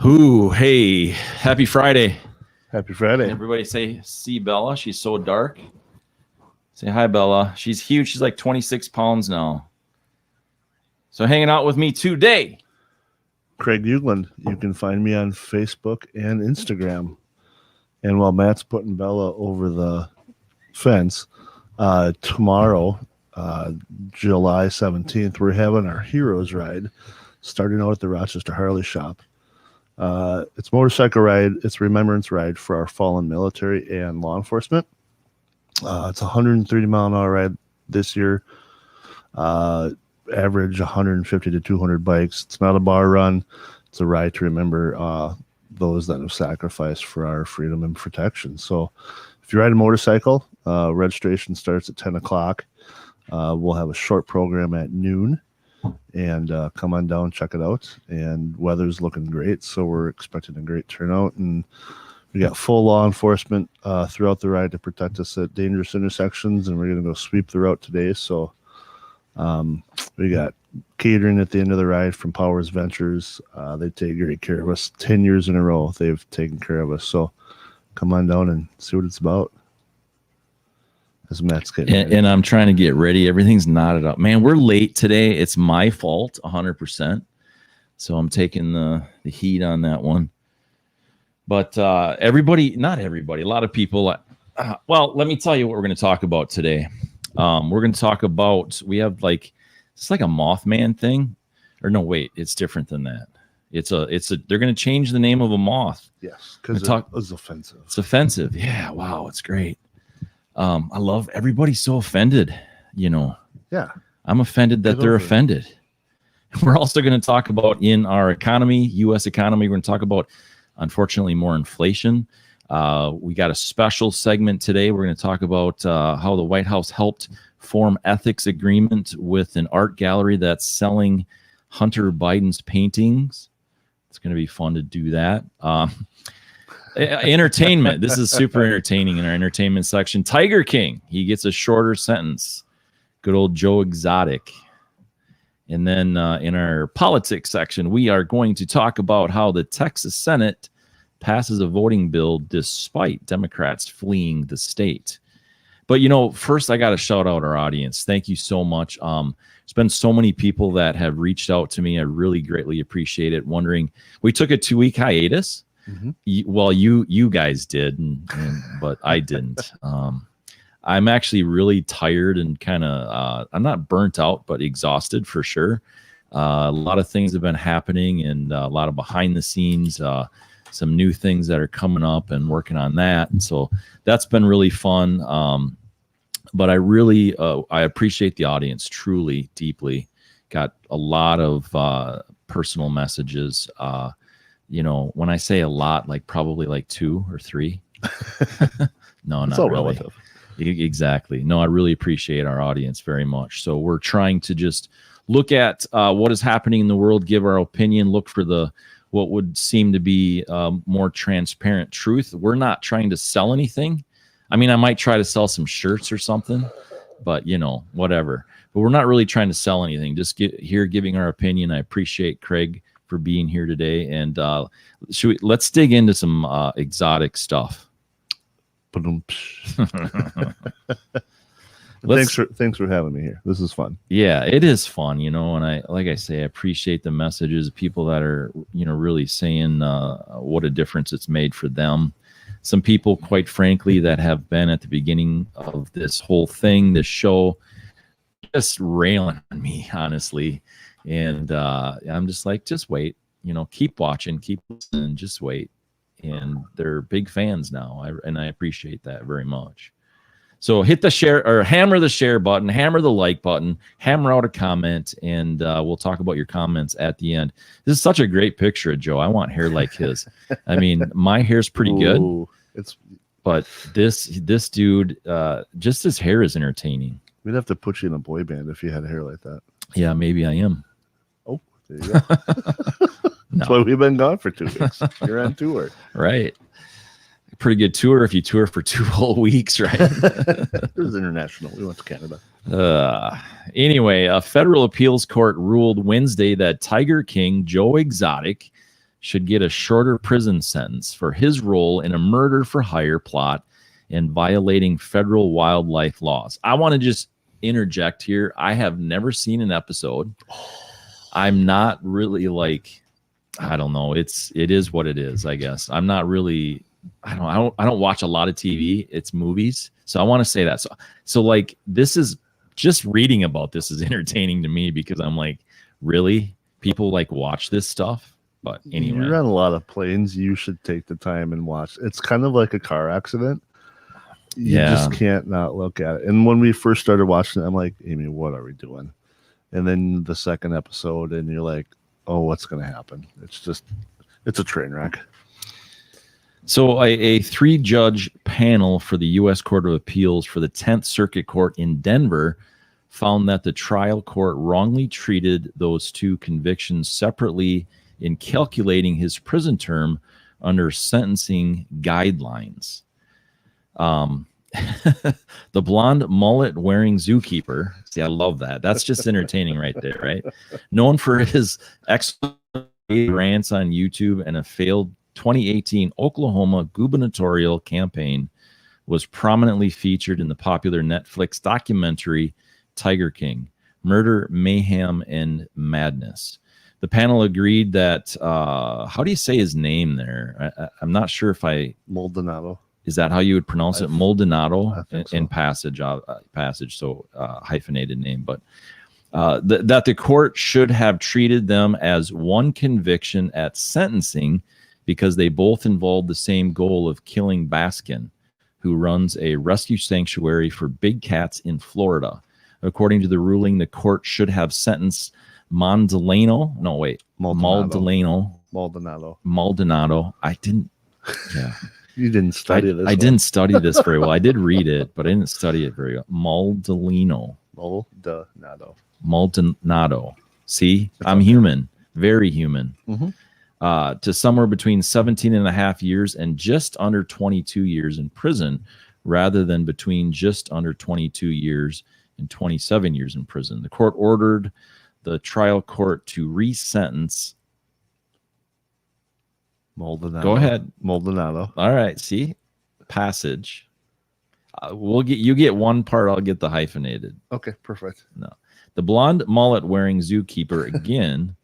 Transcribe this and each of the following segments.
Hey, happy Friday. Happy Friday. Everybody say, see Bella. She's so dark. Say hi, Bella. She's huge. She's like 26 pounds now. So hanging out with me today. Craig Ugland. You can find me on Facebook and Instagram. And while Matt's putting Bella over the fence, tomorrow, July 17th, we're having our Heroes Ride starting out at the Rochester Harley Shop. It's a motorcycle ride. It's a remembrance ride for our fallen military and law enforcement. It's a 130-mile-an-hour ride this year. Average 150 to 200 bikes. It's not a bar run. It's a ride to remember those that have sacrificed for our freedom and protection. So if you ride a motorcycle, registration starts at 10 o'clock. We'll have a short program at noon. And come on down, check it out. And weather's looking great, so we're expecting a great turnout. And we got full law enforcement throughout the ride to protect us at dangerous intersections, and we're going to go sweep the route today. So we got catering at the end of the ride from Powers Ventures. They take great care of us. 10 years in a row, they've taken care of us. So come on down and see what it's about. As Matt's getting and I'm trying to get ready. Everything's knotted up. Man, we're late today. It's my fault, 100%. So I'm taking the heat on that one. But everybody, not everybody, a lot of people. Well, let me tell you what we're going to talk about today. We're going to talk about, we have it's like a Mothman thing. Or no, wait, it's different than that. They're going to change the name of a moth. Yes, because it was offensive. It's offensive. Yeah, wow, it's great. I love everybody's so offended, Yeah. I'm offended that they're offended. We're also going to talk about in our economy, U.S. economy, we're going to talk about, unfortunately, more inflation. We got a special segment today. We're going to talk about how the White House helped form ethics agreement with an art gallery that's selling Hunter Biden's paintings. It's going to be fun to do that. Entertainment. This is super entertaining in our entertainment section. Tiger King. He gets a shorter sentence. Good old Joe Exotic. And then in our politics section, we are going to talk about how the Texas Senate passes a voting bill despite Democrats fleeing the state. But, first I got to shout out our audience. Thank you so much. There's been so many people that have reached out to me. I really greatly appreciate it. Wondering, we took a 2-week hiatus. Mm-hmm. Well, you guys did, but I didn't. I'm actually really tired and kind of, I'm not burnt out, but exhausted for sure. A lot of things have been happening and a lot of behind the scenes, some new things that are coming up and working on that. And so that's been really fun. But I really, I appreciate the audience truly, deeply. Got a lot of personal messages. When I say a lot, probably 2 or 3. No, not really. Relative. Exactly. No, I really appreciate our audience very much. So we're trying to just look at what is happening in the world, give our opinion, look for what would seem to be more transparent truth. We're not trying to sell anything. I mean, I might try to sell some shirts or something, but whatever. But we're not really trying to sell anything. Just here giving our opinion. I appreciate Craig for being here today, and let's dig into some exotic stuff. Thanks for having me here. This is fun. Yeah, it is fun, and I appreciate the messages, people that are really saying what a difference it's made for them. Some people, quite frankly, that have been at the beginning of this whole thing, this show, just railing on me, honestly. And I'm just like, just wait, keep watching, keep listening, just wait. And they're big fans now. I appreciate that very much. So hit the share or hammer the share button, hammer the like button, hammer out a comment, and we'll talk about your comments at the end. This is such a great picture of Joe. I want hair like his. I mean, my hair's pretty good. But this dude, just his hair is entertaining. We'd have to put you in a boy band if you had hair like that. Yeah, maybe I am. Oh, there you go. That's why we've been gone for 2 weeks. You're on tour. Right. Pretty good tour if you tour for 2 whole weeks, right? It was international. We went to Canada. Anyway, a federal appeals court ruled Wednesday that Tiger King Joe Exotic should get a shorter prison sentence for his role in a murder for hire plot and violating federal wildlife laws. I want to just interject here. I have never seen an episode. I'm not really like, I don't know. It is what it is, I guess. I'm not really, I don't watch a lot of TV. It's movies. So I want to say that. So like, this is just reading about this is entertaining to me because I'm like, really? People like watch this stuff? But anyway. You're on a lot of planes. You should take the time and watch. It's kind of like a car accident. You just can't not look at it. And when we first started watching it, I'm like, Amy, what are we doing? And then the second episode, and you're like, oh, what's going to happen? It's a train wreck. So a 3-judge panel for the U.S. Court of Appeals for the 10th Circuit Court in Denver found that the trial court wrongly treated those 2 convictions separately in calculating his prison term under sentencing guidelines. The blonde mullet wearing zookeeper. See, I love that. That's just entertaining right there, right? Known for his excellent rants on YouTube and a failed 2018 Oklahoma gubernatorial campaign, was prominently featured in the popular Netflix documentary Tiger King: Murder, Mayhem, and Madness. The panel agreed that, how do you say his name there? I'm not sure if Maldonado. Is that how you would pronounce it? Maldonado in so. passage, so hyphenated name. But that the court should have treated them as one conviction at sentencing because they both involved the same goal of killing Baskin, who runs a rescue sanctuary for big cats in Florida. According to the ruling, the court should have sentenced Maldonado. I didn't. Yeah. You didn't study this. I didn't study this very well. I did read it, but I didn't study it very well. Maldonado. See, I'm human, very human. Mm-hmm. To somewhere between 17 and a half years and just under 22 years in prison, rather than between just under 22 years and 27 years in prison. The court ordered the trial court to resentence Maldonado. Go ahead. Maldonado. All right. See, passage. You get one part. I'll get the hyphenated. Okay, perfect. No, the blonde mullet wearing zookeeper again.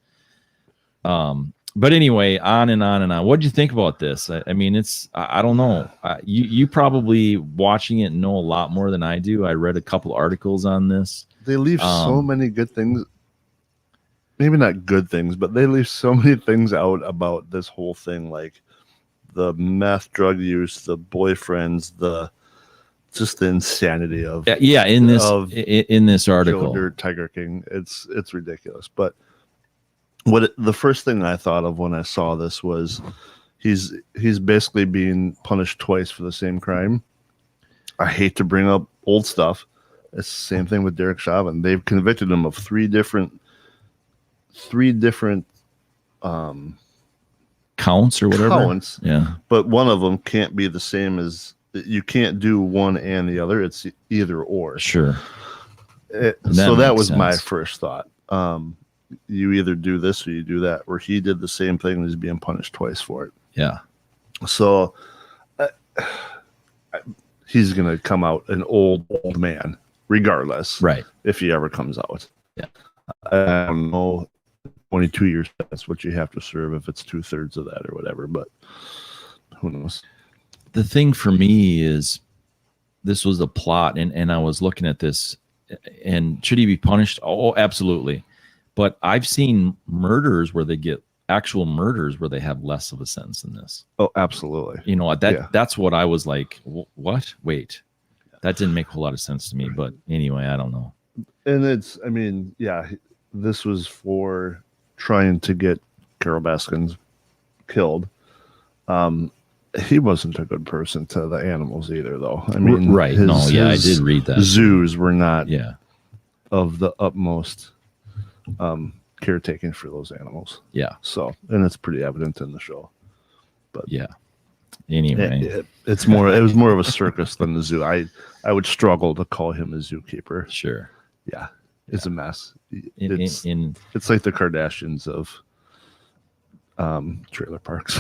But anyway, on and on and on. What do you think about this? I mean, I don't know. You probably watching it know a lot more than I do. I read a couple articles on this. They leave so many good things. Maybe not good things, but they leave so many things out about this whole thing, like the meth drug use, the boyfriends, just the insanity of in this article. Tiger King. It's ridiculous. But the first thing I thought of when I saw this was he's basically being punished twice for the same crime. I hate to bring up old stuff. It's the same thing with Derek Chauvin. They've convicted him of three different counts or whatever. Yeah. But one of them can't be the same as, you can't do one and the other. It's either or. Sure. So that was my first thought. You either do this or you do that, where he did the same thing and he's being punished twice for it. Yeah. So he's going to come out an old man regardless. Right. If he ever comes out. Yeah. I don't know. 22 years, that's what you have to serve if it's 2/3 of that or whatever, but who knows? The thing for me is this was a plot, and I was looking at this, and should he be punished? Oh, absolutely. But I've seen murders where they get actual murders where they have less of a sentence than this. Oh, absolutely. You know, that's what I was like, what? Wait, that didn't make a whole lot of sense to me. But anyway, I don't know. And this was for trying to get Carol Baskins killed. He wasn't a good person to the animals either, though. I mean, right. I did read that. Zoos were not of the utmost caretaking for those animals. Yeah. So, and it's pretty evident in the show. But yeah. Anyway, it was more of a circus than the zoo. I would struggle to call him a zookeeper. Sure. Yeah. It's a mess. It's like the Kardashians of Trailer parks.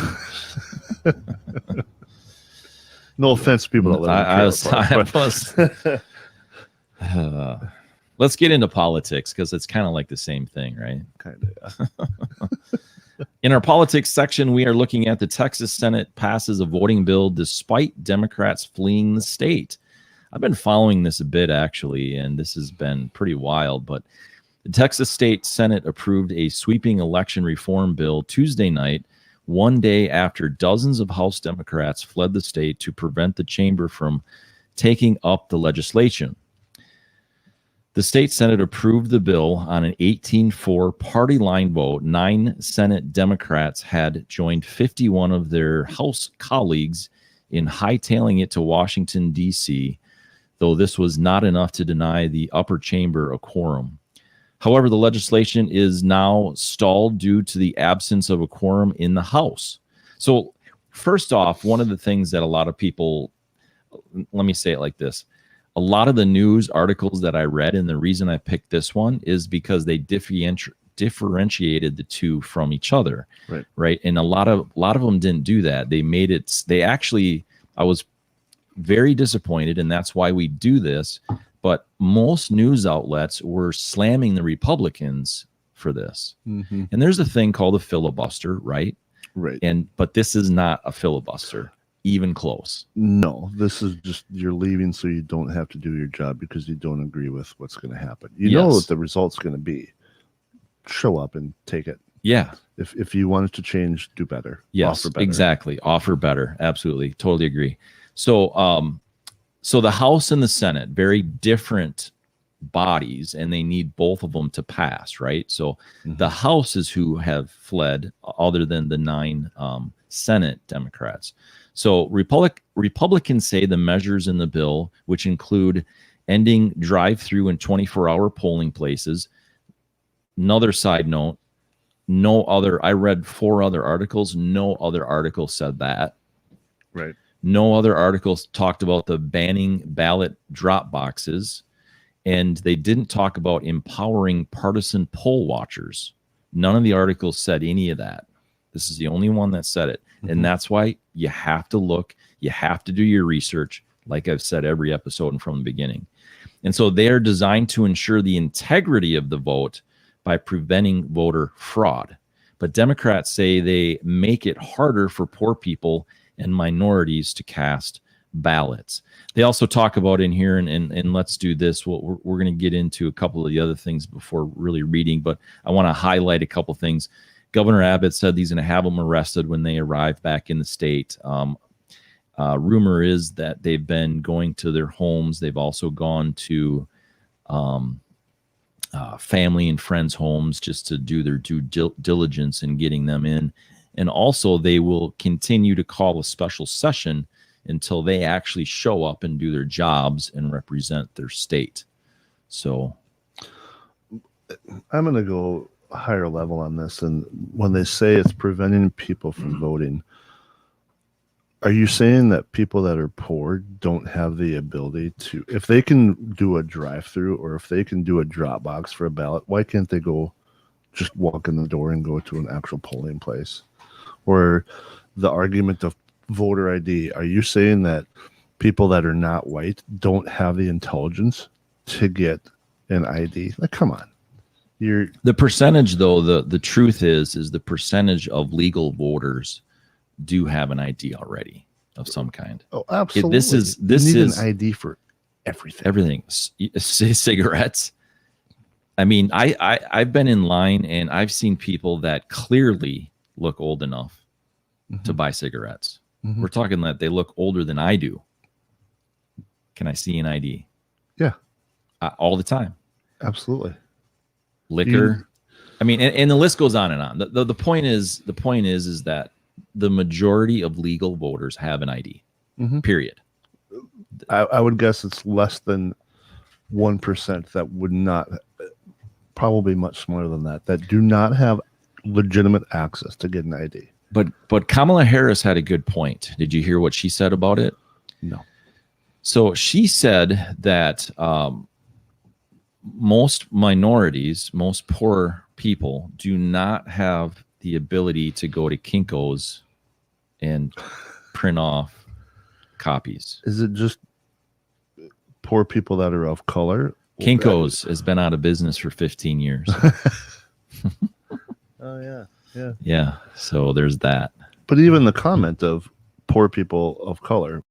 No offense to people that live in trailer parks. Let's get into politics because it's kind of like the same thing, right? Kind of. Yeah. In our politics section, we are looking at the Texas Senate passes a voting bill despite Democrats fleeing the state. I've been following this a bit, actually, and this has been pretty wild, but the Texas State Senate approved a sweeping election reform bill Tuesday night, one day after dozens of House Democrats fled the state to prevent the chamber from taking up the legislation. The state Senate approved the bill on an 18-4 party line vote. 9 Senate Democrats had joined 51 of their House colleagues in hightailing it to Washington, D.C., though this was not enough to deny the upper chamber a quorum. However, the legislation is now stalled due to the absence of a quorum in the House. So, first off, one of the things that a lot of people, let me say it like this. A lot of the news articles that I read, and the reason I picked this one is because they differentiated the two from each other, right? And a lot of them didn't do that. They made it. They actually, I was very disappointed, and that's why we do this. But most news outlets were slamming the Republicans for this. Mm-hmm. And there's a thing called a filibuster, right? Right. But this is not a filibuster. Even close. No, this is just you're leaving so you don't have to do your job because you don't agree with what's going to happen. You know what the result's going to be. Show up and take it. Yeah. If you want it to change, do better. Yes, offer better. Exactly. Offer better. Absolutely. Totally agree. So, so the House and the Senate, very different bodies, and they need both of them to pass, right? So the House is who have fled, other than the 9 Senate Democrats. So Republicans say the measures in the bill, which include ending drive-through and 24-hour polling places. Another side note, I read 4 other articles. No other article said that. Right. No other articles talked about the banning ballot drop boxes. And they didn't talk about empowering partisan poll watchers. None of the articles said any of that. This is the only one that said it. And that's why you have to look, you have to do your research, like I've said every episode and from the beginning. And so they are designed to ensure the integrity of the vote by preventing voter fraud. But Democrats say they make it harder for poor people and minorities to cast ballots. They also talk about in here, and let's do this. We're going to get into a couple of the other things before really reading, but I want to highlight a couple things. Governor Abbott said he's going to have them arrested when they arrive back in the state. Rumor is that they've been going to their homes. They've also gone to family and friends' homes just to do their due diligence in getting them in. And also they will continue to call a special session until they actually show up and do their jobs and represent their state. So I'm going to go higher level on this. And when they say it's preventing people from voting, are you saying that people that are poor don't have the ability to, if they can do a drive-through or if they can do a drop box for a ballot, why can't they go just walk in the door and go to an actual polling place? Or the argument of voter ID, are you saying that people that are not white don't have the intelligence to get an ID? Like, come on. The percentage, though, the truth is the percentage of legal voters do have an ID already of some kind. Oh, absolutely. This you need is an ID for everything. Everything. Cigarettes. I mean, I've been in line and I've seen people that clearly look old enough to buy cigarettes. We're talking that they look older than I do. Can I see an ID? Yeah. All the time. Absolutely. Liquor. I mean, and the list goes on and on. The point is that the majority of legal voters have an ID. Period. I would guess it's less than 1% that would not, probably much smaller than that do not have legitimate access to get an ID. But Kamala Harris had a good point. Did you hear what she said about it? No. So she said that most minorities, most poor people do not have the ability to go to Kinko's and print off copies. Is it just poor people that are of color? Kinko's has been out of business for 15 years. Oh yeah, yeah, Yeah. So there's that. But even the comment of poor people of color.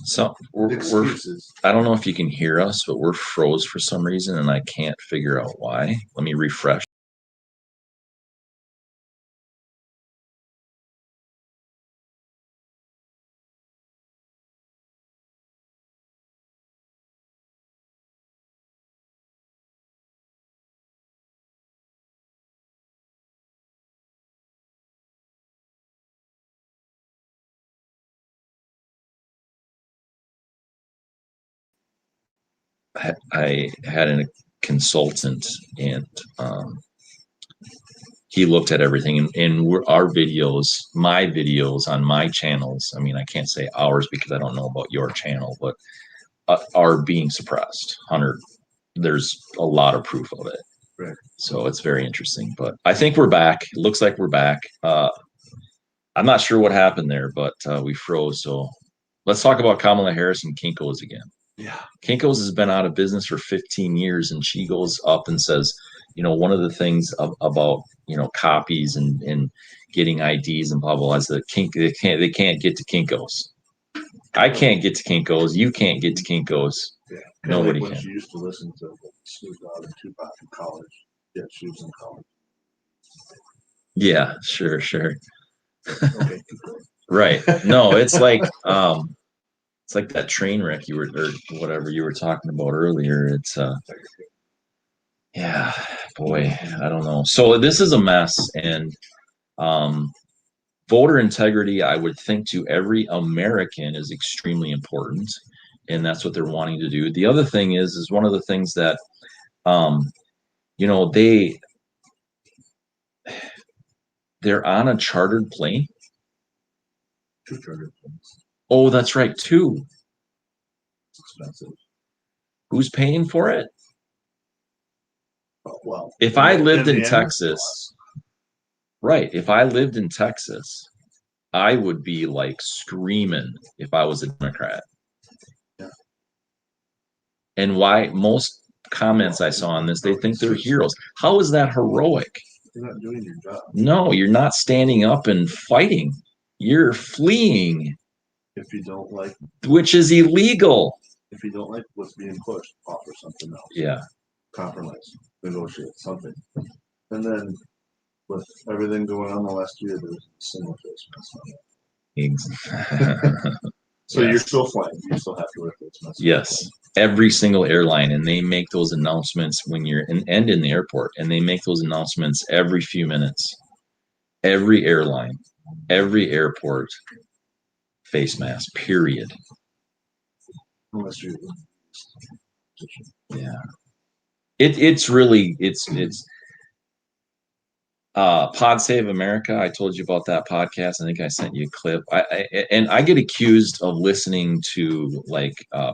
So we're I don't know if you can hear us, but we're froze for some reason, and I can't figure out why. Let me refresh. I had a consultant, and he looked at everything, and our videos, my videos on my channels. I mean, I can't say ours because I don't know about your channel, but are being suppressed. Hunter, there's a lot of proof of it. Right. So it's very interesting. But I think we're back. It looks like we're back. I'm not sure what happened there, but we froze. So let's talk about Kamala Harris and Kinko's again. Yeah. Kinko's has been out of business for 15 years, and she goes up and says, one of the things about, copies and getting IDs and blah, blah, blah, is that they can't get to Kinko's. I can't get to Kinko's. You can't get to Kinko's. Yeah. Nobody when can. She used to listen to Snoop Dogg and Tupac in college. Yeah, she was in college. Yeah, sure. Okay. Right. No, it's like that train wreck or whatever you were talking about earlier. It's yeah, boy, I don't know. So this is a mess, and voter integrity, I would think, to every American is extremely important, and that's what they're wanting to do. The other thing is one of the things that they're on a chartered plane. 2 chartered planes. Oh, that's right, 2. It's expensive. Who's paying for it? Oh, well, if I lived in Texas, right? If I lived in Texas, I would be like screaming if I was a Democrat. Yeah. And why most comments I saw on this, they think they're heroes. How is that heroic? You're not doing your job. No, you're not standing up and fighting. You're fleeing. If you don't like, which is illegal. If you don't like what's being pushed, offer something else. Yeah. Compromise, negotiate something. And then with everything going on the last year, there's a single face. So yes. You're still flying. You still have to wear face masks. Yes. Every single airline, and they make those announcements when you're in the airport, and they make those announcements every few minutes. Every airline, every airport, face mask, period. Unless you, yeah. It's really Pod Save America. I told you about that podcast. I think I sent you a clip. I get accused of listening to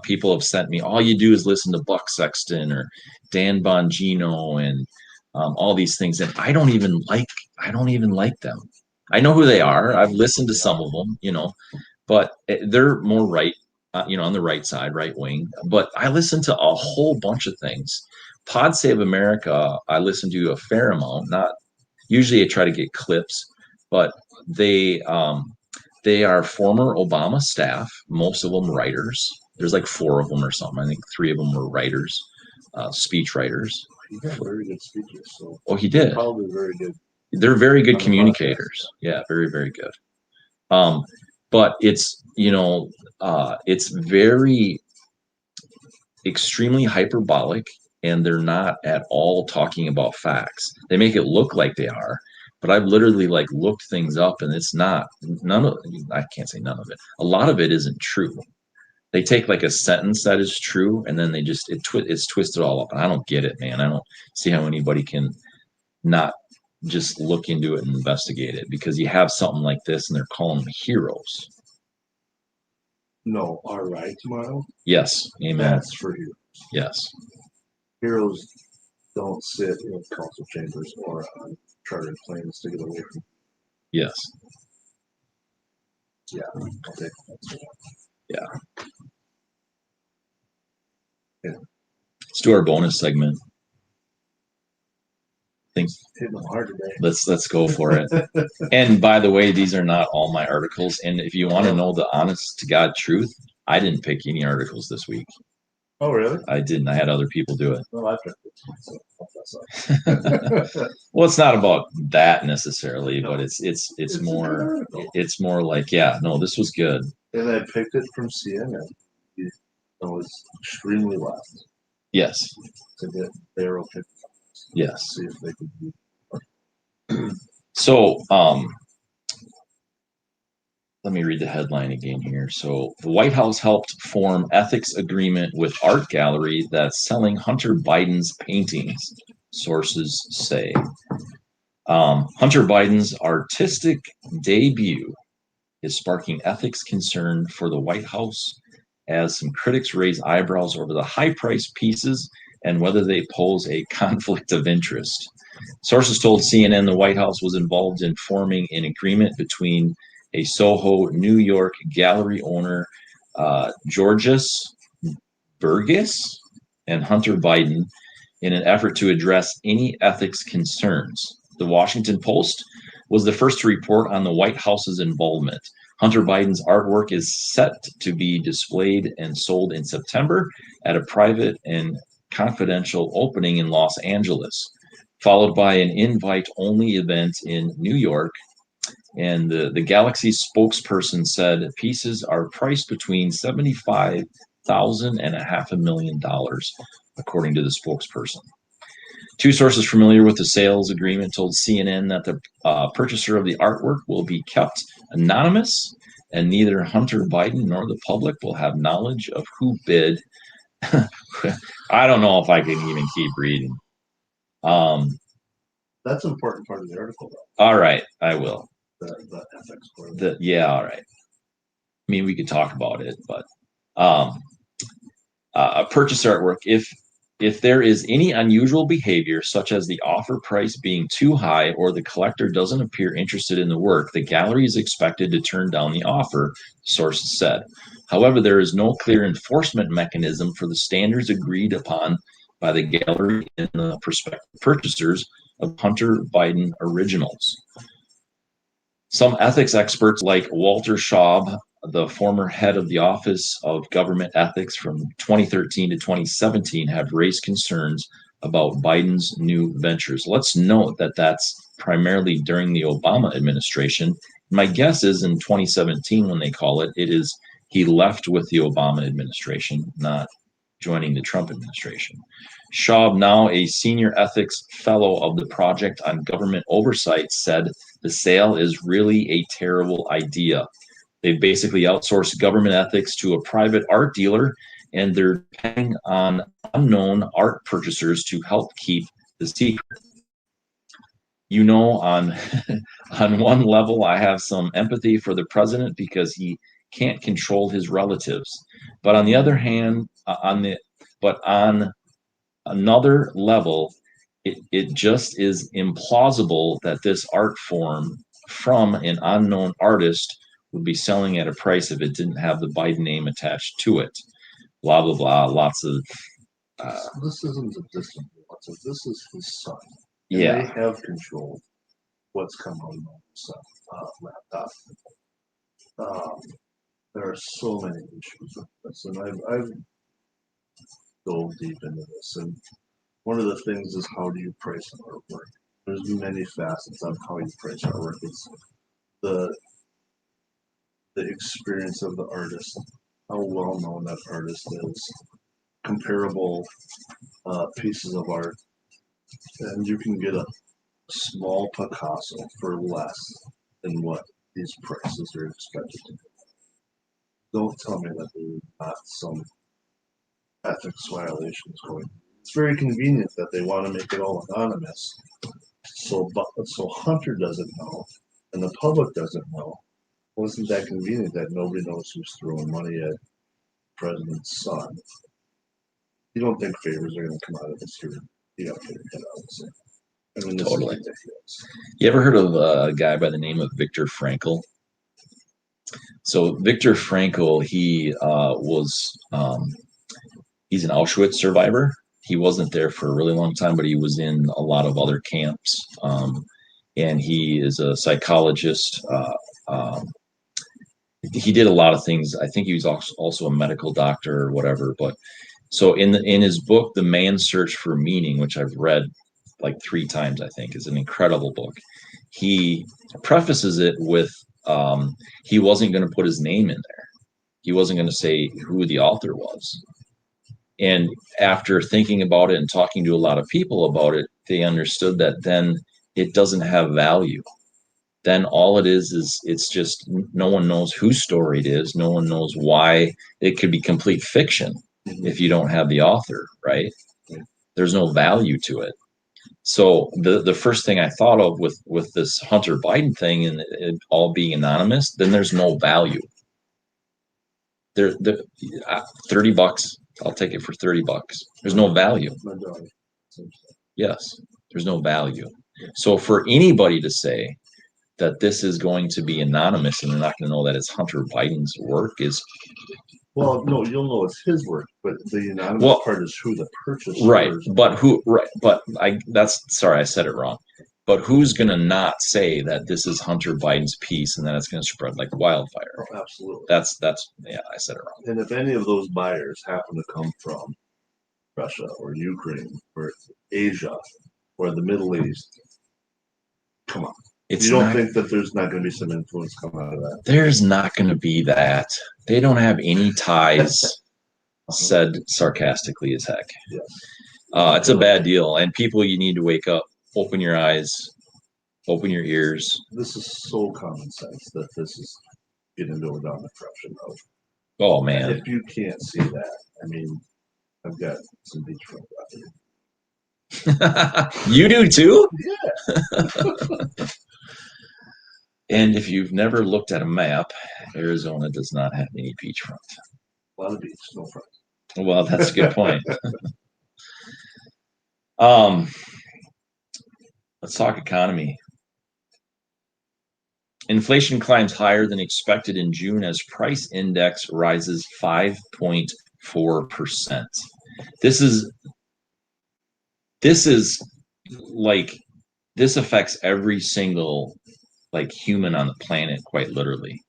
people have sent me, all you do is listen to Buck Sexton or Dan Bongino and all these things, and I don't even like them. I know who they are. I've listened to some of them, but they're more right, on the right side, right wing. But I listen to a whole bunch of things. Pod Save America, I listen to a fair amount. Not usually, I try to get clips, but they are former Obama staff. Most of them writers. There's like 4 of them or something. I think 3 of them were writers, speech writers. He got very good speeches. So oh, he did. Probably very good. They're very good communicators. Yeah, very, very good. But it's it's very extremely hyperbolic, and they're not at all talking about facts. They make it look like they are, but I've literally looked things up, and it's not. I can't say none of it. A lot of it isn't true. They take a sentence that is true, and then they just it's twisted all up. And I don't get it, man. I don't see how anybody can not just look into it and investigate it, because you have something like this and they're calling them heroes. No, all right, tomorrow. Yes, amen. That's for heroes. Yes. Heroes don't sit in council chambers or on chartered planes to get away from. Yes. Yeah. Okay. Yeah. Let's do our bonus segment. Hitting them hard today. Let's go for it. And by the way, these are not all my articles. And if you want to know the honest to God truth, I didn't pick any articles this week. Oh, really? I didn't. I had other people do it. Well, I picked it. Well, it's not about that necessarily, No. but it's a more good article. it's more like, yeah, no, this was good. And I picked it from CNN. It was extremely left Yes. to get their opinion. Yes. See if they could be. So, let me read the headline again here. So, the White House helped form ethics agreement with art gallery that's selling Hunter Biden's paintings, sources say. Hunter Biden's artistic debut is sparking ethics concern for the White House as some critics raise eyebrows over the high-priced pieces and whether they pose a conflict of interest. Sources told CNN the White House was involved in forming an agreement between a Soho, New York gallery owner, Georges Burgess, and Hunter Biden in an effort to address any ethics concerns. The Washington Post was the first to report on the White House's involvement. Hunter Biden's artwork is set to be displayed and sold in September at a private and confidential opening in Los Angeles, followed by an invite-only event in New York. And the Galaxy spokesperson said pieces are priced between $75,000 and $500,000, according to the spokesperson. Two sources familiar with the sales agreement told CNN that the purchaser of the artwork will be kept anonymous, and neither Hunter Biden nor the public will have knowledge of who bid. I don't know if I can even keep reading. That's an important part of the article, though. All right, I will. The ethics part. Yeah, all right. I mean, we could talk about it, but purchase artwork. If there is any unusual behavior, such as the offer price being too high or the collector doesn't appear interested in the work, the gallery is expected to turn down the offer, sources said. However, there is no clear enforcement mechanism for the standards agreed upon by the gallery and the prospective purchasers of Hunter Biden originals. Some ethics experts like Walter Schaub, the former head of the Office of Government Ethics from 2013 to 2017, have raised concerns about Biden's new ventures. Let's note that that's primarily during the Obama administration. My guess is in 2017, when they call it, he left with the Obama administration, not joining the Trump administration. Schaub, now a senior ethics fellow of the Project on Government Oversight, said the sale is really a terrible idea. They basically outsourced government ethics to a private art dealer, and they're depending on unknown art purchasers to help keep the secret. You know, on one level, I have some empathy for the president because he can't control his relatives. But on the other hand, on another level, it just is implausible that this art form from an unknown artist would be selling at a price if it didn't have the Biden name attached to it. Blah, blah, blah. Lots of. This isn't a distant relative. This is his son. And yeah. They have control what's come on the laptop. There are so many issues with this, and I've dove deep into this. And one of the things is, how do you price an artwork? There's many facets on how you price artwork. It's the experience of the artist, how well known that artist is, comparable pieces of art, and you can get a small Picasso for less than what these prices are expected to be. Don't tell me that there's not some ethics violations going. It's very convenient that they want to make it all anonymous So Hunter doesn't know, and the public doesn't know. Wasn't that convenient that nobody knows who's throwing money at the president's son? You don't think favors are going to come out of this here? You don't figure it out. I mean, this Totally. is ridiculous. You ever heard of a guy by the name of Viktor Frankl? So Viktor Frankl, he's an Auschwitz survivor. He wasn't there for a really long time, but he was in a lot of other camps. And he is a psychologist. He did a lot of things. I think he was also a medical doctor or whatever. But so in his book, The Man's Search for Meaning, which I've read like 3 times, I think is an incredible book. He prefaces it with he wasn't going to put his name in there. He wasn't going to say who the author was. And after thinking about it and talking to a lot of people about it, they understood that then it doesn't have value. Then all it is it's just no one knows whose story it is. No one knows why. It could be complete fiction if you don't have the author, right? There's no value to it. So the first thing I thought of with this Hunter Biden thing and it all being anonymous, then there's no value. There, $30. I'll take it for $30. There's no value. Yes, there's no value. So for anybody to say that this is going to be anonymous and they're not going to know that it's Hunter Biden's work is. Well, no, you'll know it's his work, but the anonymous part is who the purchaser right, is. But who? Right, but I said it wrong. But who's going to not say that this is Hunter Biden's piece and that it's going to spread like wildfire? Oh, absolutely. That's yeah, I said it wrong. And if any of those buyers happen to come from Russia or Ukraine or Asia or the Middle East, come on. You don't think that there's not going to be some influence coming out of that? There's not going to be that. They don't have any ties, said sarcastically as heck. Yes. It's a bad deal. And people, you need to wake up, open your eyes, open your ears. This is so common sense that this is getting going down the corruption road. Oh, man. If you can't see that, I mean, I've got some beachfront property. You do too? Yeah. And if you've never looked at a map, Arizona does not have any beachfront. A lot of beach, no front. Well, that's a good point. Let's talk economy. Inflation climbs higher than expected in June as price index rises 5.4%. This affects every single human on the planet, quite literally,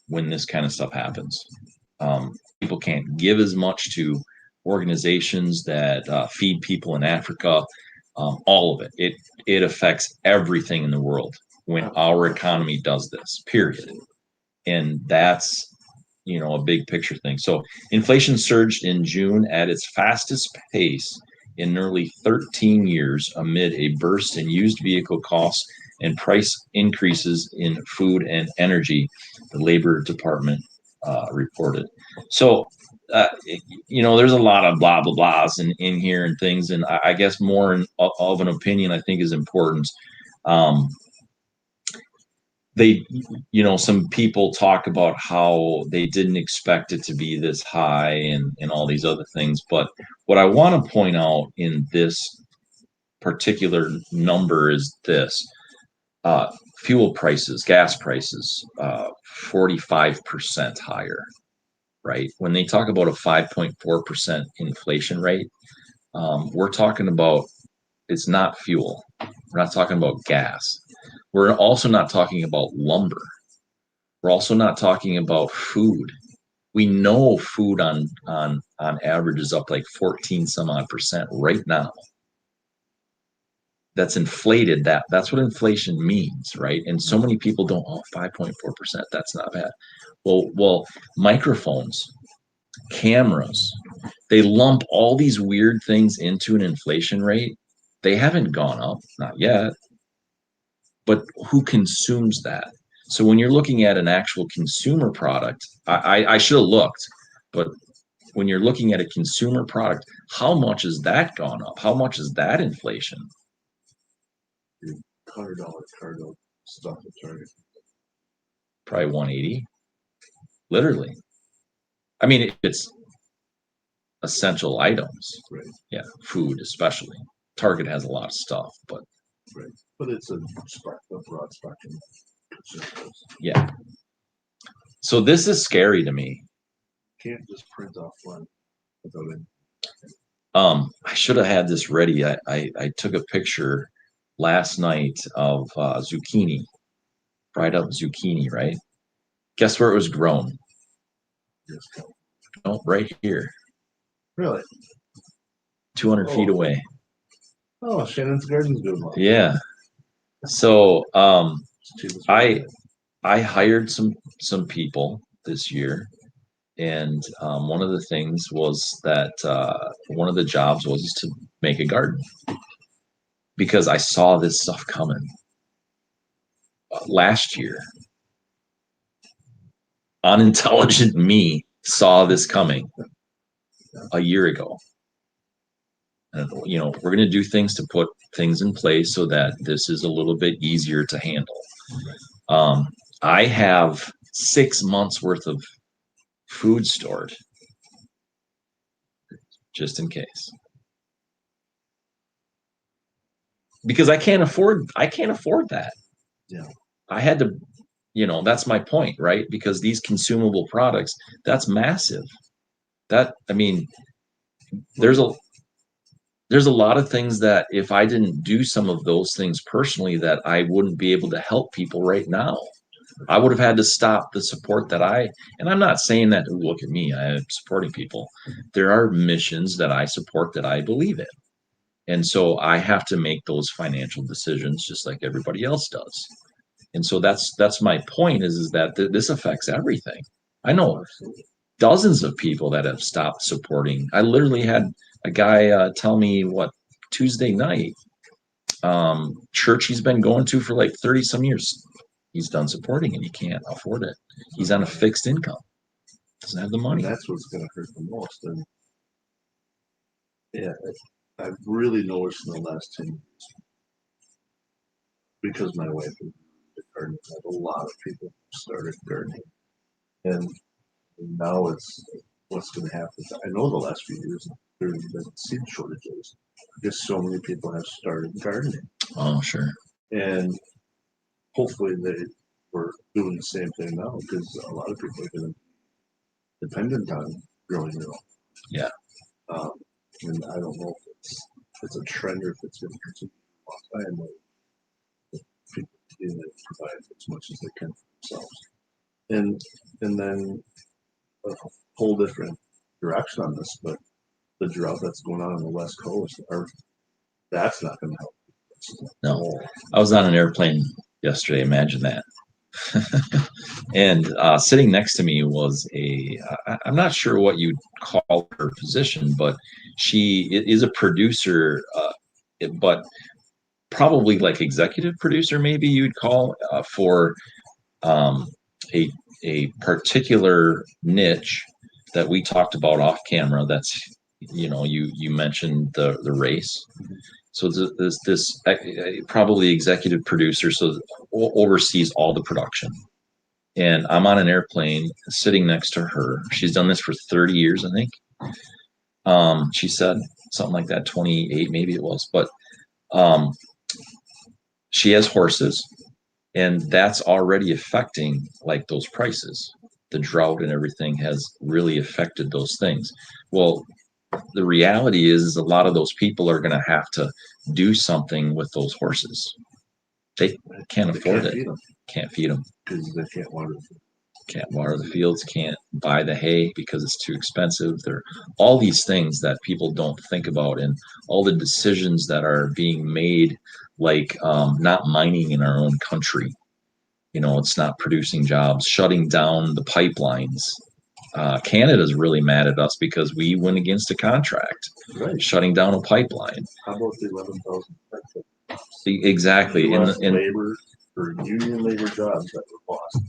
when this kind of stuff happens. People can't give as much to organizations that feed people in Africa. All of it. It affects everything in the world when our economy does this, period. And that's, a big picture thing. So inflation surged in June at its fastest pace in nearly 13 years amid a burst in used vehicle costs and price increases in food and energy, the Labor Department reported. So, there's a lot of blah, blah, blahs in here and things. And I guess more of an opinion, I think, is important. Some people talk about how they didn't expect it to be this high and all these other things. But what I want to point out in this particular number is this. Fuel prices, gas prices, 45% higher, right? When they talk about a 5.4% inflation rate, we're talking about, it's not fuel. We're not talking about gas. We're also not talking about lumber. We're also not talking about food. We know food on average is up like 14 some odd percent right now. That's inflated. That's what inflation means, right? And so many people don't. 5.4%. That's not bad. Well, microphones, cameras, they lump all these weird things into an inflation rate. They haven't gone up, not yet. But who consumes that? So when you're looking at an actual consumer product, I should have looked, but when you're looking at a consumer product, how much has that gone up? How much is that inflation? $100 cargo stuff at Target? Probably 180. Literally. I mean, it's essential items. Right. Yeah, food especially. Target has a lot of stuff, but Right. But it's a broad spectrum. yeah. So this is scary to me. Can't just print off one without it. I should have had this ready. I took a picture last night of zucchini, fried up zucchini, right? Guess where it was grown? Oh, right here, Really? 200 feet away. Oh, Shannon's Garden's doing well. Yeah. So I hired some people this year, and one of the things was that one of the jobs was to make a garden because I saw this stuff coming last year. Unintelligent me saw this coming a year ago. And, you know, we're going to do things to put things in place so that this is a little bit easier to handle. I have 6 months worth of food stored just in case. Because I can't afford that. Yeah. I had to, you know, that's my point, right? Because these consumable products, that's massive. That, I mean, there's a lot of things that if I didn't do some of those things personally, that I wouldn't be able to help people right now. I would have had to stop the support that and I'm not saying that, look at me, I am supporting people. There are missions that I support that I believe in. And so I have to make those financial decisions just like everybody else does. And so that's my point is that this affects everything. I know dozens of people that have stopped supporting. I literally had a guy tell me Tuesday night, church he's been going to for like 30 some years. He's done supporting and he can't afford it. He's on a fixed income. Doesn't have the money. And that's what's going to hurt the most. And yeah, I've really noticed in the last 10 years, because my wife is gardening, a lot of people started gardening. And now it's what's going to happen. I know the last few years there have been seed shortages because so many people have started gardening. Oh, sure. And hopefully they were doing the same thing now because a lot of people are going to be dependent on growing their own. Yeah. And I don't know if it's a trend or if it's going to continue for a long time. But people being able to provide as much as they can for themselves. And then a whole different direction on this, but the drought that's going on the West Coast, that's not going to help. No, I was on an airplane yesterday. Imagine that. And sitting next to me was I'm not sure what you'd call her position, but she is a producer, but probably like executive producer, maybe you'd call for a particular niche that we talked about off camera. That's, you know, you mentioned the race. So there's this probably executive producer, so oversees all the production. And I'm on an airplane sitting next to her. She's done this for 30 years, I think. She said something like that, 28 maybe it was. But she has horses, and that's already affecting like those prices. The drought and everything has really affected those things. Well, the reality is a lot of those people are going to have to do something with those horses. They can't afford it. Can't feed them because they can't water the field. Can't water the fields, can't buy the hay because it's too expensive. There are all these things that people don't think about, and all the decisions that are being made, like not mining in our own country. You know, it's not producing jobs, shutting down the pipelines. Canada's really mad at us because we went against a contract, right, shutting down a pipeline. How about the 11,000? Exactly. In labor or union labor jobs that were lost.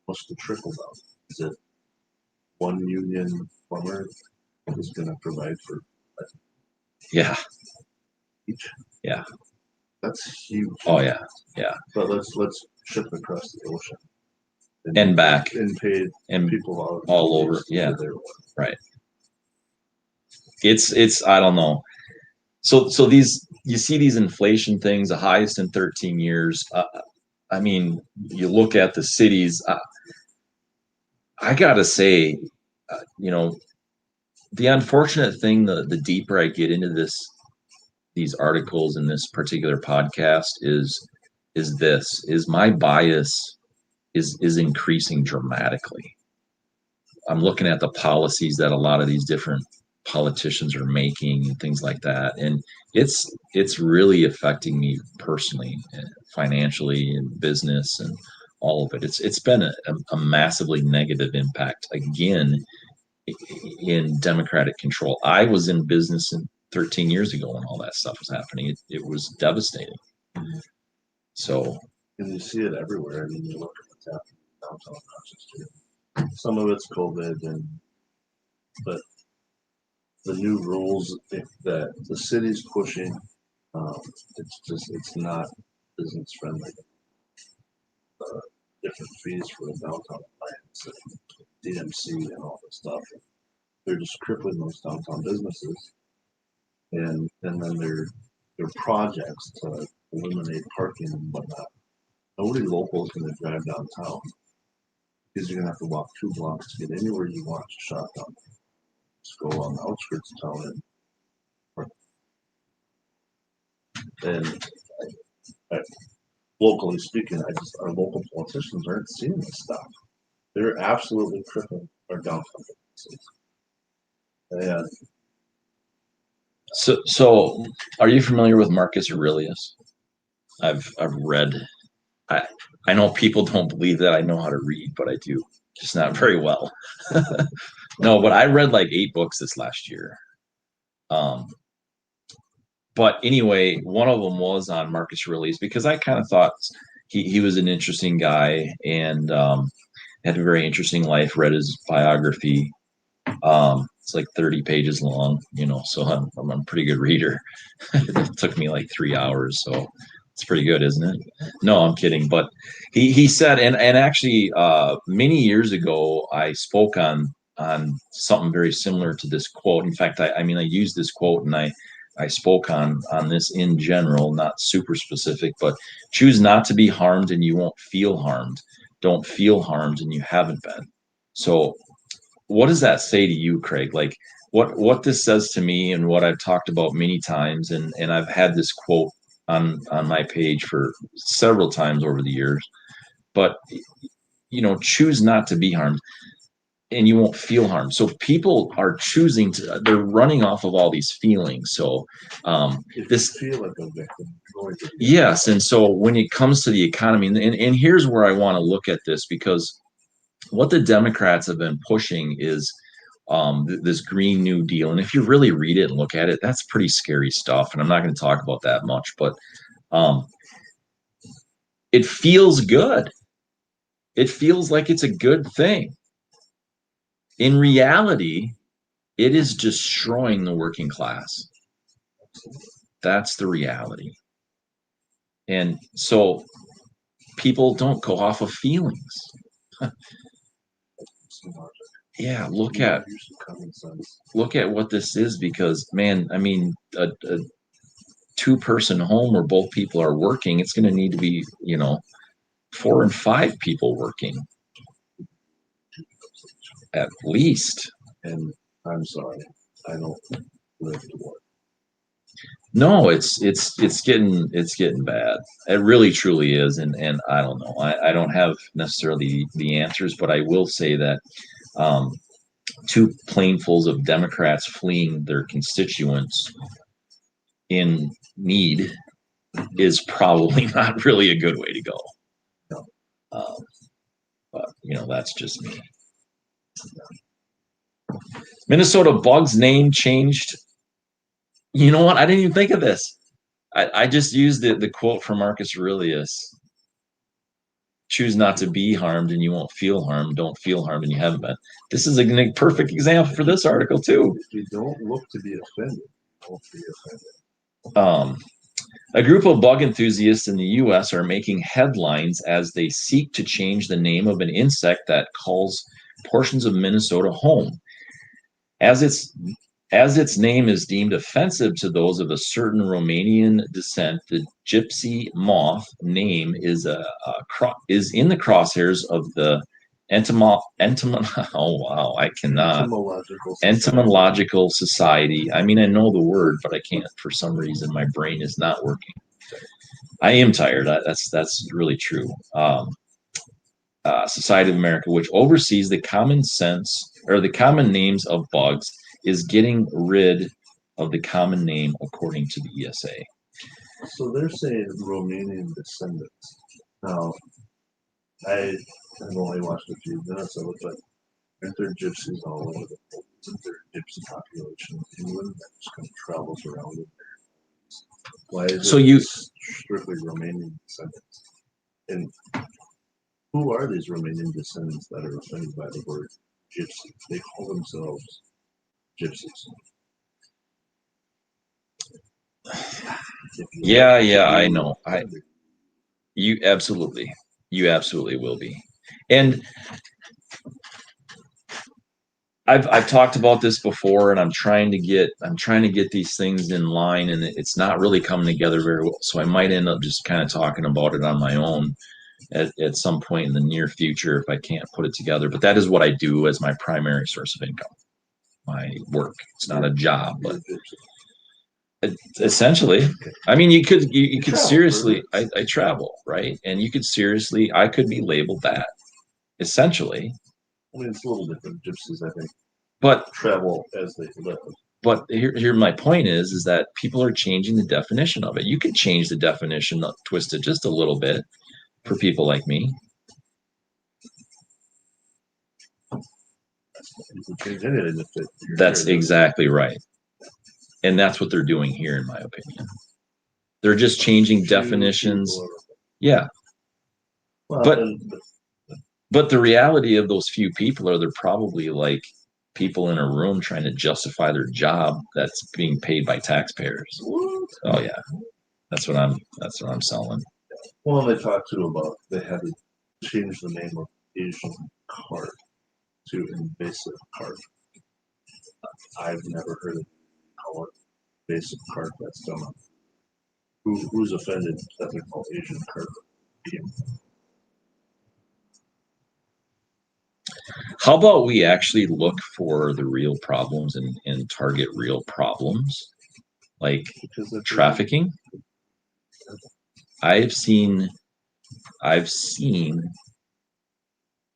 What's the trickle down? Is it one union plumber who's going to provide for yeah each? Yeah. That's huge. Oh yeah. But let's ship it across the ocean And back. and pay And people out all over. Yeah. Right. It's I don't know. So these, you see these inflation things, the highest in 13 years. I mean, you look at the cities. I gotta say, the unfortunate thing, the deeper I get into these articles in this particular podcast is my bias is increasing dramatically. I'm looking at the policies that a lot of these different politicians are making and things like that, and it's really affecting me personally, financially, and business, and all of it. It's been a massively negative impact again in Democratic control. I was in business 13 years ago when all that stuff was happening. It was devastating. So, and you see it everywhere. I mean, you look at what's happening downtown Rochester. Some of it's COVID, but the new rules that the city's pushing, it's not business friendly. Different fees for the downtown plans, DMC, and all this stuff. They're just crippling those downtown businesses, and then their projects to eliminate parking and whatnot. Nobody local is going to drive downtown because you're going to have to walk 2 blocks to get anywhere you want to shop down. Just go on the outskirts of town and locally speaking, our local politicians aren't seeing this stuff. They're absolutely crippling our downtown businesses. And so are you familiar with Marcus Aurelius? I've read. I know people don't believe that I know how to read, but I do, just not very well. No, but I read like 8 books this last year. But anyway, one of them was on Marcus Aurelius because I kind of thought he was an interesting guy, and had a very interesting life. Read his biography. It's like 30 pages long, so I'm a pretty good reader. It took me like 3 hours, so it's pretty good, isn't it? No, I'm kidding. But he said, and actually, many years ago, I spoke on something very similar to this quote. In fact, I used this quote, and I spoke on this in general, not super specific, but choose not to be harmed and you won't feel harmed. Don't feel harmed and you haven't been. So what does that say to you, Craig? Like what this says to me, and what I've talked about many times, and I've had this quote on my page for several times over the years, but choose not to be harmed and you won't feel harmed. So people are choosing they're running off of all these feelings. So this feel like a victim. Yes. And so when it comes to the economy, and here's where I want to look at this, because what the Democrats have been pushing is this Green New Deal. And if you really read it and look at it, that's pretty scary stuff. And I'm not going to talk about that much, but it feels good. It feels like it's a good thing. In reality, it is destroying the working class. That's the reality. And so people don't go off of feelings. Yeah, look at what this is, because man, I mean, a 2-person home where both people are working, it's going to need to be 4 and 5 people working at least. And I'm sorry, I don't live to work. No, it's getting bad. It really truly is, and I don't know. I don't have necessarily the answers, but I will say that 2 planefuls of Democrats fleeing their constituents in need is probably not really a good way to go. But that's just me. Minnesota Bug's name changed. You know what? I didn't even think of this. I just used the quote from Marcus Aurelius. Choose not to be harmed and you won't feel harmed. Don't feel harmed and you haven't been. This is a perfect example for this article too. If you don't look to be offended, don't be offended. A group of bug enthusiasts in the U.S. are making headlines as they seek to change the name of an insect that calls portions of Minnesota home. As its name is deemed offensive to those of a certain Romanian descent, the gypsy moth name is in the crosshairs of the oh wow, I cannot entomological society. I mean, I know the word, but I can't for some reason. My brain is not working. I am tired. That's really true. Society of America, which oversees the common sense or the common names of bugs, is getting rid of the common name according to the ESA. So they're saying Romanian descendants. Now, I have only watched a few minutes of it, but aren't there gypsies all over the world? Isn't there a gypsy population in England that just kind of travels around in there? Why is it strictly Romanian descendants? And who are these Romanian descendants that are offended by the word gypsy? They call themselves gypsies. Yeah, I know. You absolutely will be. And I've talked about this before, and I'm trying to get these things in line, and it's not really coming together very well. So I might end up just kind of talking about it on my own at some point in the near future if I can't put it together. But that is what I do as my primary source of income. My work. It's not a job, but essentially, I mean, you could seriously. I travel, right, and you could seriously. I could be labeled that. Essentially, I mean, it's a little different. Gypsies, I think, but travel as they live. But here my point is that people are changing the definition of it. You could change the definition, twist it just a little bit for people like me. That's exactly right. And that's what they're doing here, in my opinion. They're just changing definitions. Yeah. But the reality of those few people are they're probably like people in a room trying to justify their job that's being paid by taxpayers. Oh yeah. That's what I'm selling. Well, they talked to about they had to change the name of Asian carp to invasive carp. I've never heard of how invasive carp that's done. Who's offended that they're called Asian carp? How about we actually look for the real problems and target real problems, like trafficking? I've seen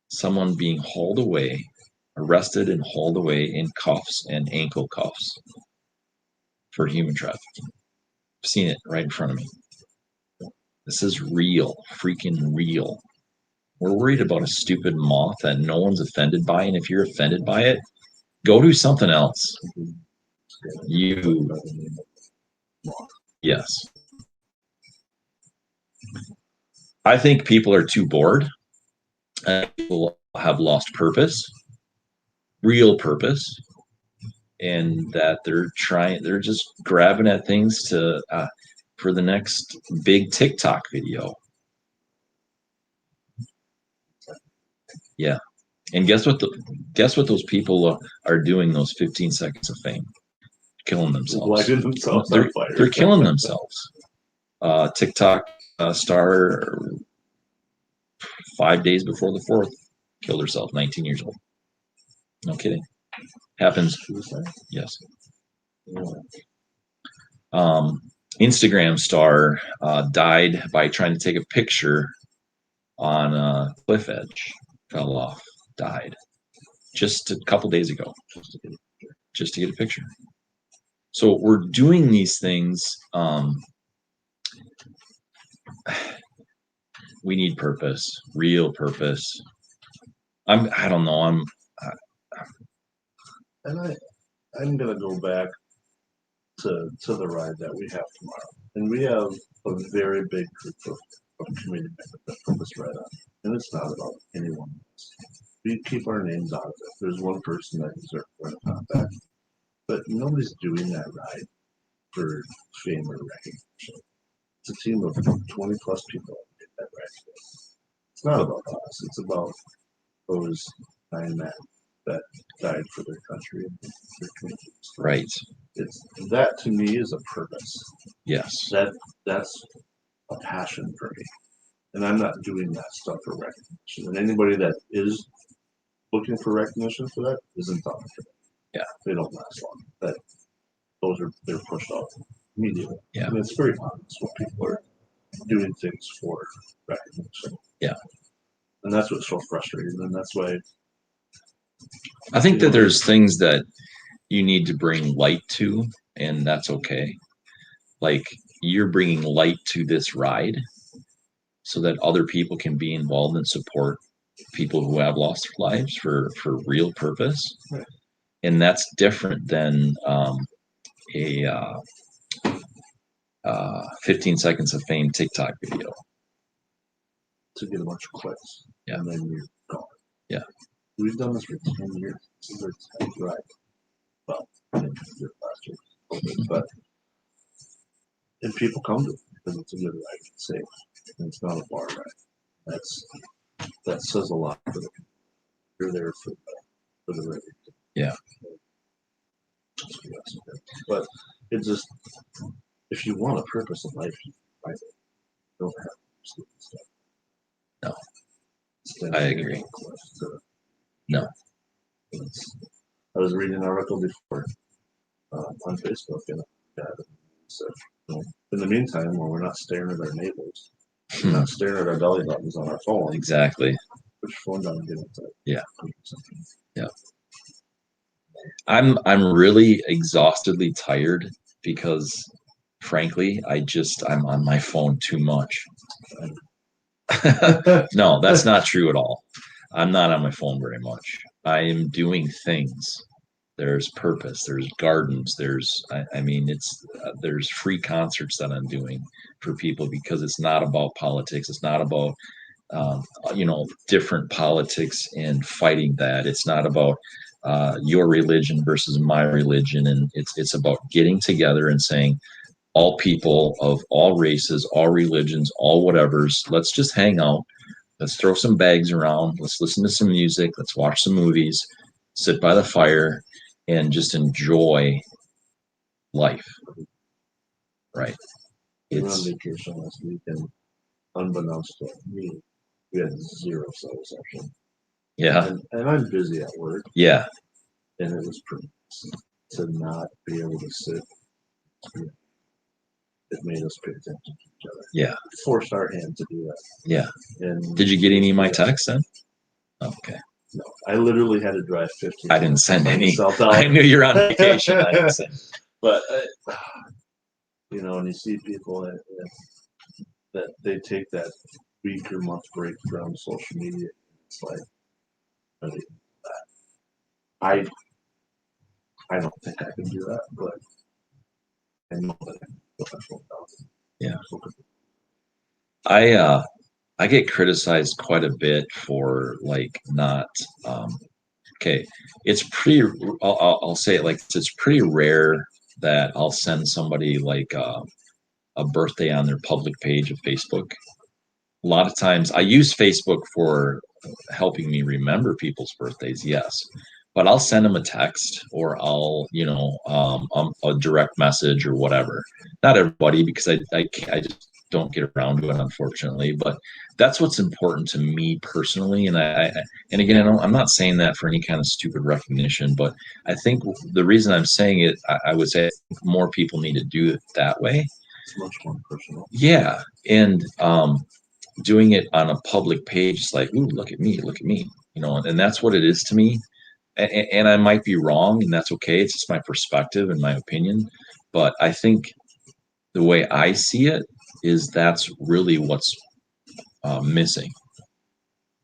someone being hauled away, arrested and hauled away in cuffs and ankle cuffs for human trafficking. I've seen it right in front of me. This is real, freaking real. We're worried about a stupid moth that no one's offended by, and if you're offended by it, go do something else. Yes. I think people are too bored. People have lost purpose, real purpose, and that they're just grabbing at things to for the next big TikTok video. Yeah. And guess what those people are doing those 15 seconds of fame? Killing themselves. They're killing themselves. TikTok star 5 days before the 4th killed herself, 19 years old. No kidding. Happens. Yes. Instagram star died by trying to take a picture on a cliff edge. Fell off, died just a couple days ago, just to get a picture. So we're doing these things. We need purpose, real purpose. I don't know. I'm gonna go back to the ride that we have tomorrow, and we have a very big group of community members that put this ride on, and it's not about anyone else. We keep our names out of it. There's one person that deserves to top that, but nobody's doing that ride for fame or recognition. it's a team of 20 plus people that right. It's not about us. It's about those 9 men that died for their country and their communities. Right. That to me is a purpose. Yes. That's a passion for me. And I'm not doing that stuff for recognition. And anybody that is looking for recognition for that isn't done for them. Yeah. They don't last long. They're pushed off immediately. Yeah. And it's very honest when people are doing things for recognition. Yeah. And that's what's so frustrating. And that's why I think that there's things that you need to bring light to, and that's okay. Like you're bringing light to this ride so that other people can be involved and support people who have lost their lives for real purpose. Right. And that's different than a 15 seconds of fame TikTok video. To get a bunch of clicks. Yeah. And then you're gone. Yeah. We've done this for 10 years. This is our 10th ride. Well, last year. But and people come to it because it's a good ride. It's safe. And it's not a bar ride. That says a lot for the you're there for the ride. Yeah. But it just if you want a purpose in life, you find it. You don't have stupid stuff. No. I agree. No. I was reading an article before on Facebook, and it said, in the meantime, when we're not staring at our neighbors, we're not staring at our belly buttons on our phone. Exactly. Put your phone down and get inside. Yeah. Yeah. I'm really exhaustedly tired because, frankly, I'm on my phone too much. No, that's not true at all. I'm not on my phone very much. I am doing things. There's purpose. There's gardens. There's free concerts that I'm doing for people because it's not about politics. It's not about different politics and fighting that. It's not about your religion versus my religion, and it's about getting together and saying, all people of all races, all religions, all whatevers, let's just hang out. Let's throw some bags around. Let's listen to some music. Let's watch some movies, sit by the fire, and just enjoy life. Right. We were on vacation last week, and unbeknownst to me, we had 0 cell reception. Yeah. And I'm busy at work. Yeah. And it was pretty to not be able to sit. It made us pay attention to each other. Yeah. It forced our hand to do that. Yeah. And did you get any of my texts then? Okay. No, I literally had to drive 15. I didn't send any. I knew you're on vacation. I didn't send. But and you see people that they take that week or month break from social media. It's like, I don't think I can do that, but I know that I can put my phone down. Yeah. I get criticized quite a bit for not okay. It's pretty. I'll say it like this, it's pretty rare that I'll send somebody a birthday on their public page of Facebook. A lot of times I use Facebook for helping me remember people's birthdays, yes, but I'll send them a text or I'll a direct message or whatever. Not everybody, because I just don't get around to it, unfortunately, but that's what's important to me personally. And and again, I'm not saying that for any kind of stupid recognition, but I think the reason I'm saying it, I would say more people need to do it that way. It's much more personal. Yeah. And doing it on a public page, it's like, ooh, look at me, and that's what it is to me. And I might be wrong, and that's okay. It's just my perspective and my opinion. But I think the way I see it is that's really what's missing.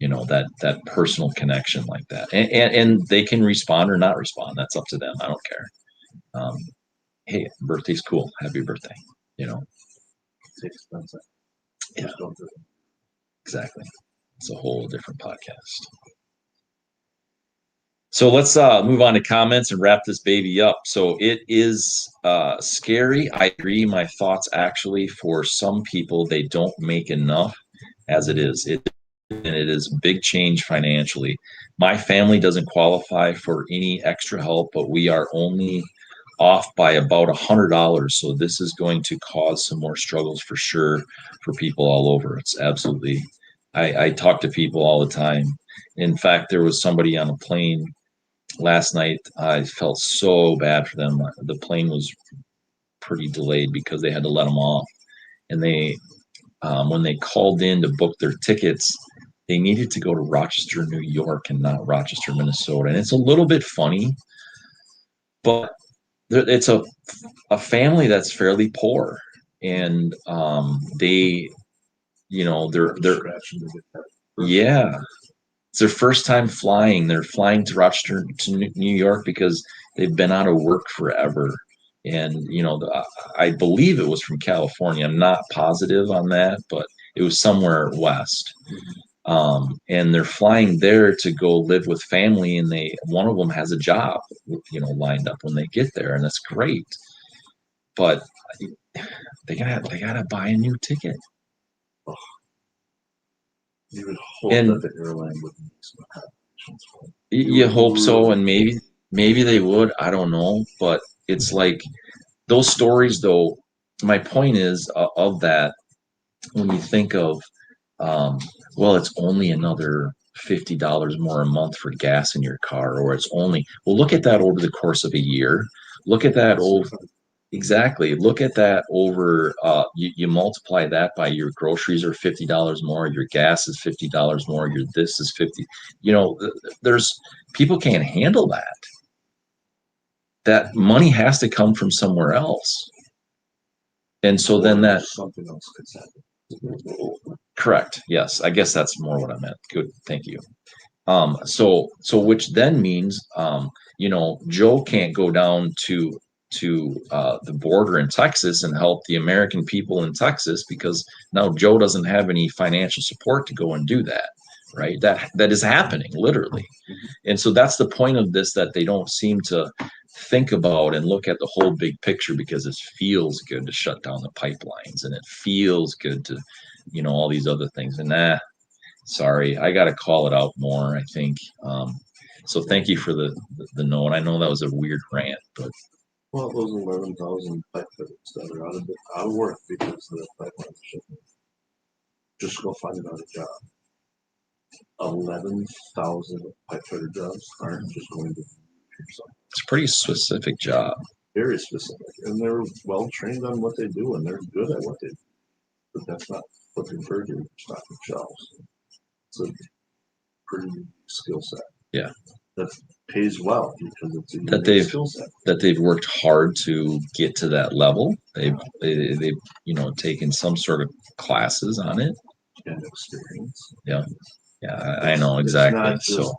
That personal connection like that. And they can respond or not respond. That's up to them. I don't care. Hey, birthday's cool. Happy birthday. It's expensive. Yeah. Exactly. It's a whole different podcast. So let's move on to comments and wrap this baby up. So it is scary. I agree. My thoughts actually, for some people, they don't make enough as it is. And it is big change financially. My family doesn't qualify for any extra help, but we are only off by about $100. So this is going to cause some more struggles for sure for people all over. It's absolutely. I talk to people all the time. In fact, there was somebody on a plane last night. I felt so bad for them. The plane was pretty delayed because they had to let them off, and they when they called in to book their tickets, they needed to go to Rochester, New York, and not Rochester, Minnesota. And it's a little bit funny, but it's a family that's fairly poor, and they, they're yeah, it's their first time flying. They're flying to Rochester to New York because they've been out of work forever. And I believe it was from California. I'm not positive on that, but it was somewhere west. And they're flying there to go live with family, and one of them has a job, lined up when they get there, and that's great. But they gotta buy a new ticket. You would hope And that the airline would make some accommodations for it. you hope so, and maybe they would. I don't know, but it's like those stories, though. My point is of that, when you think of, well, it's only another $50 more a month for gas in your car, or it's only, well, look at that over the course of a year. Look at that over. Exactly. Look at that over. You multiply that by your groceries are $50 more. Your gas is $50 more. Your this is 50. There's people can't handle that. That money has to come from somewhere else, and so then that something else could happen. correct. Yes, I guess that's more what I meant. Good. Thank you. So which then means, Joe can't go down to the border in Texas and help the American people in Texas, because now Joe doesn't have any financial support to go and do that, right? That is happening literally. And so that's the point of this, that they don't seem to think about and look at the whole big picture, because it feels good to shut down the pipelines, and it feels good to, all these other things. And sorry, I got to call it out more, I think. So thank you for the note. I know that was a weird rant, but Well, those 11,000 pipe fitters that are out of work because the pipeline shipping. Just go find another job. 11,000 pipe fitter jobs aren't just going to yourself. it's a pretty specific job. Very specific, and they're well trained on what they do, and they're good at what they do. But that's not flipping burgers, stocking shelves. It's a pretty skill set. Yeah. That pays well because it's a skill set. That they've worked hard to get to that level. They've taken some sort of classes on it and experience. Yeah, I know exactly. It's not just so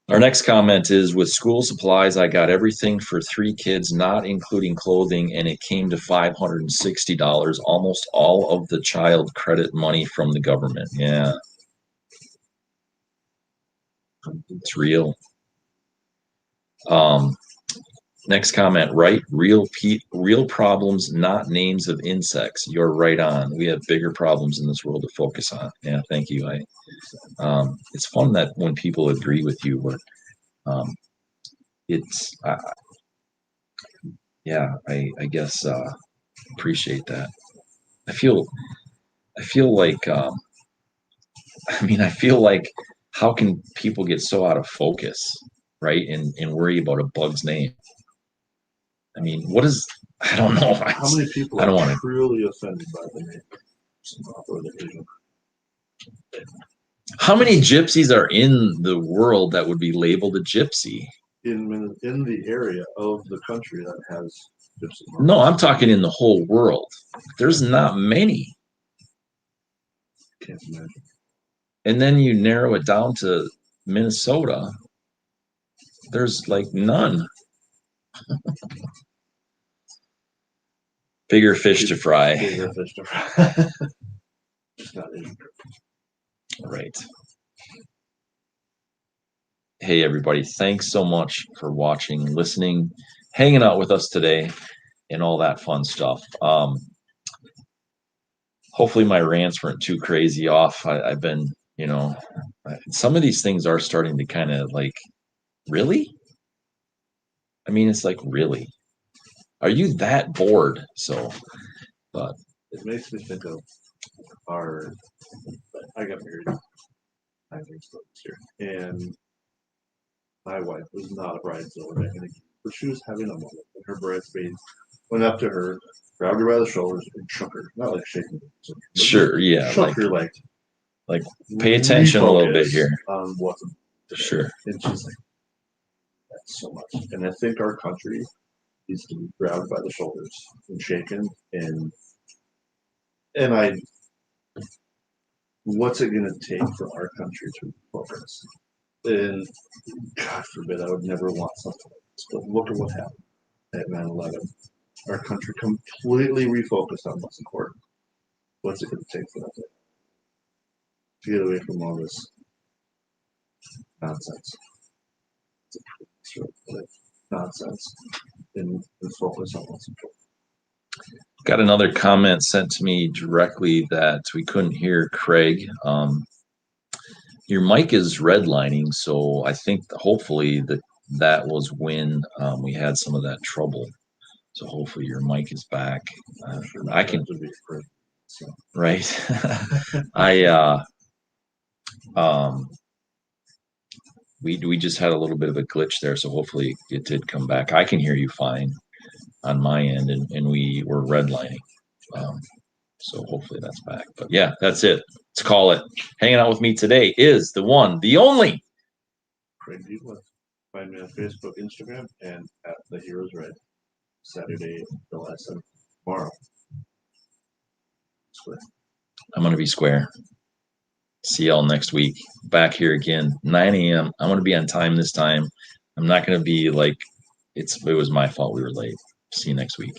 our next comment is, with school supplies, I got everything for 3 kids, not including clothing, and it came to $560, almost all of the child credit money from the government. Yeah. It's real. Next comment, right? Real problems, not names of insects. You're right on. We have bigger problems in this world to focus on. Yeah, thank you. It's fun that when people agree with you, but it's I guess appreciate that. I feel like I feel like, how can people get so out of focus, right? And worry about a bug's name. I mean, what is, I don't know. How many people are truly offended by the name or the Asian? How many gypsies are in the world that would be labeled a gypsy? In the area of the country that has gypsy. No, I'm talking in the whole world. There's not many. Can't imagine. And then you narrow it down to Minnesota. There's like none. Bigger fish to fry. Bigger fish to fry. Just not Asian. Right. hey, everybody, thanks so much for watching, listening, hanging out with us today, and all that fun stuff. Hopefully my rants weren't too crazy off. I've been, some of these things are starting to kind of like, really? I mean, it's like, really? Are you that bored? So, but it makes me think of I got married 9 years ago this year, and my wife was not a bridezilla, but she was having a moment, and her bridesmaid went up to her, grabbed her by the shoulders, and shook her. Not like shaking her. Sure, yeah. Shook her like pay attention a little bit here. On what's sure. And she's like, that's so much. And I think our country needs to be grabbed by the shoulders and shaken. And what's it going to take for our country to focus? And God forbid, I would never want something like this. But look at what happened at 9/11. Our country completely refocused on what's important. What's it going to take for that to get away from all this nonsense? Nonsense and focus on what's important. Got another comment sent to me directly that we couldn't hear, Craig. Your mic is redlining, so I think hopefully that was when we had some of that trouble. So hopefully your mic is back. I can, right? We just had a little bit of a glitch there, so hopefully it did come back. I can hear you fine on my end, and we were redlining. So hopefully that's back. But yeah, that's it. Let's call it. Hanging out with me today is the one, the only Craig Deepwood. Find me on Facebook, Instagram, and at The Heroes Red. Saturday, July 7th. Tomorrow. Square. I'm going to be square. See y'all next week. Back here again, 9 a.m. I'm going to be on time this time. I'm not going to be like, it was my fault we were late. See you next week.